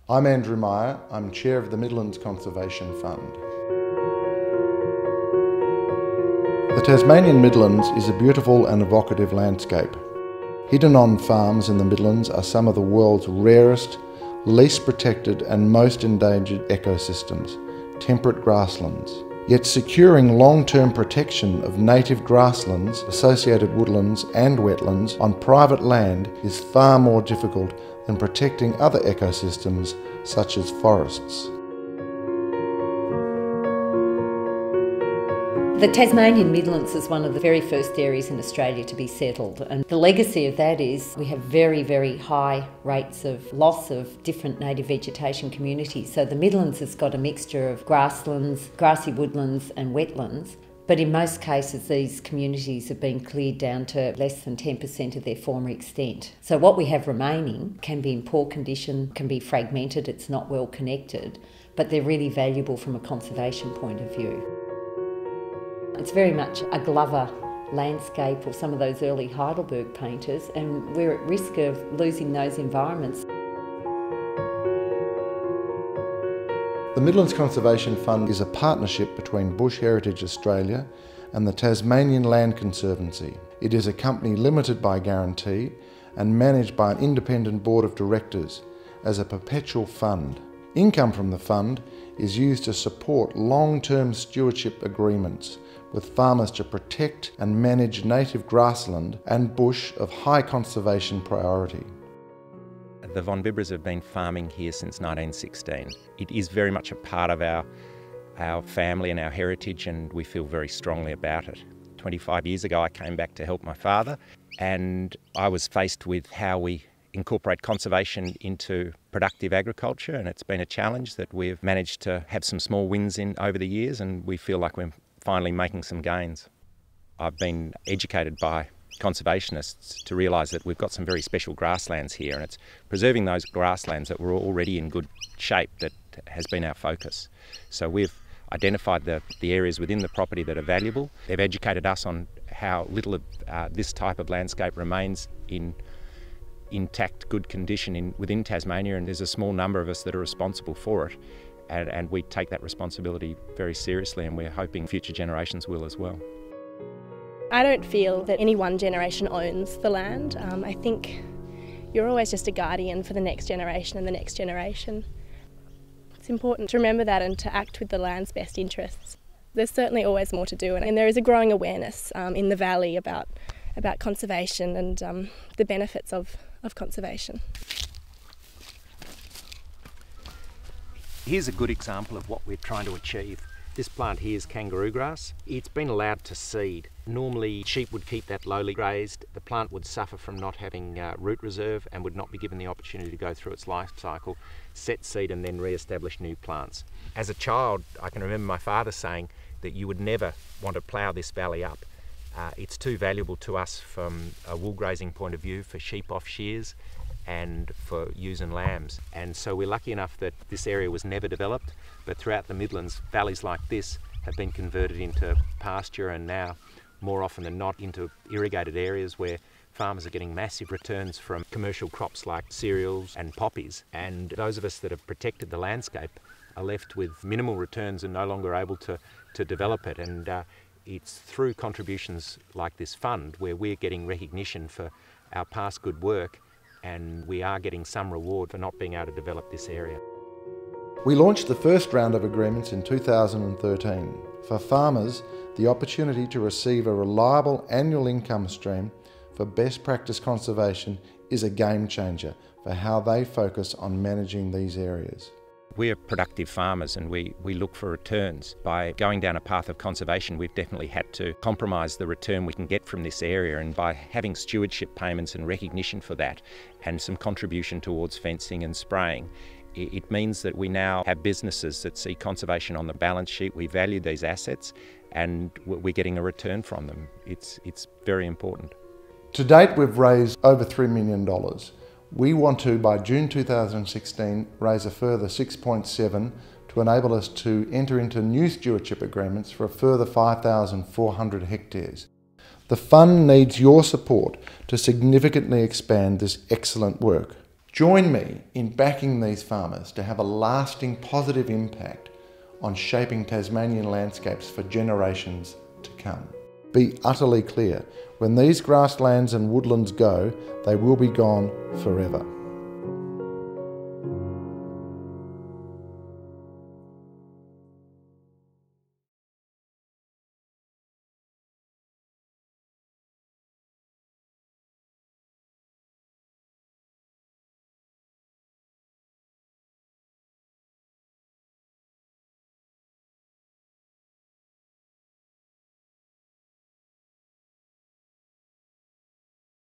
I'm Andrew Meyer, I'm Chair of the Midlands Conservation Fund. The Tasmanian Midlands is a beautiful and evocative landscape. Hidden on farms in the Midlands are some of the world's rarest, least protected and most endangered ecosystems, temperate grasslands. Yet securing long-term protection of native grasslands, associated woodlands and wetlands on private land is far more difficult than protecting other ecosystems such as forests. The Tasmanian Midlands is one of the very first areas in Australia to be settled, and the legacy of that is we have very, very high rates of loss of different native vegetation communities. So the Midlands has got a mixture of grasslands, grassy woodlands and wetlands, but in most cases these communities have been cleared down to less than 10% of their former extent. So what we have remaining can be in poor condition, can be fragmented, it's not well connected, but they're really valuable from a conservation point of view. It's very much a Glover landscape or some of those early Heidelberg painters, and we're at risk of losing those environments. The Midlands Conservation Fund is a partnership between Bush Heritage Australia and the Tasmanian Land Conservancy. It is a company limited by guarantee and managed by an independent board of directors as a perpetual fund. Income from the fund is used to support long-term stewardship agreements with farmers to protect and manage native grassland and bush of high conservation priority. The Von Bibras have been farming here since 1916. It is very much a part of our family and our heritage, and we feel very strongly about it. 25 years ago I came back to help my father, and I was faced with how we incorporate conservation into productive agriculture, and it's been a challenge that we've managed to have some small wins in over the years, and we feel like we're finally making some gains. I've been educated by conservationists to realise that we've got some very special grasslands here, and it's preserving those grasslands that were already in good shape that has been our focus. So we've identified the areas within the property that are valuable. They've educated us on how little of this type of landscape remains in intact, good condition within Tasmania, and there's a small number of us that are responsible for it. And we take that responsibility very seriously, and we're hoping future generations will as well. I don't feel that any one generation owns the land. I think you're always just a guardian for the next generation and the next generation. It's important to remember that and to act with the land's best interests. There's certainly always more to do, and there is a growing awareness in the valley about conservation and the benefits of conservation. Here's a good example of what we're trying to achieve. This plant here is kangaroo grass. It's been allowed to seed. Normally sheep would keep that lowly grazed. The plant would suffer from not having root reserve and would not be given the opportunity to go through its life cycle, set seed and then re-establish new plants. As a child, I can remember my father saying that you would never want to plough this valley up. It's too valuable to us from a wool grazing point of view, for sheep off shears and for ewes and lambs. And so we're lucky enough that this area was never developed, but throughout the Midlands, valleys like this have been converted into pasture, and now more often than not into irrigated areas where farmers are getting massive returns from commercial crops like cereals and poppies. And those of us that have protected the landscape are left with minimal returns and no longer able to develop it. And it's through contributions like this fund where we're getting recognition for our past good work, and we are getting some reward for not being able to develop this area. We launched the first round of agreements in 2013. For farmers, the opportunity to receive a reliable annual income stream for best practice conservation is a game changer for how they focus on managing these areas. We're productive farmers, and we look for returns. By going down a path of conservation, we've definitely had to compromise the return we can get from this area, and by having stewardship payments and recognition for that and some contribution towards fencing and spraying, it means that we now have businesses that see conservation on the balance sheet. We value these assets and we're getting a return from them. It's very important. To date, we've raised over $3 million. We want to, by June 2016, raise a further 6.7 to enable us to enter into new stewardship agreements for a further 5,400 hectares. The fund needs your support to significantly expand this excellent work. Join me in backing these farmers to have a lasting positive impact on shaping Tasmanian landscapes for generations to come. Be utterly clear, when these grasslands and woodlands go, they will be gone forever.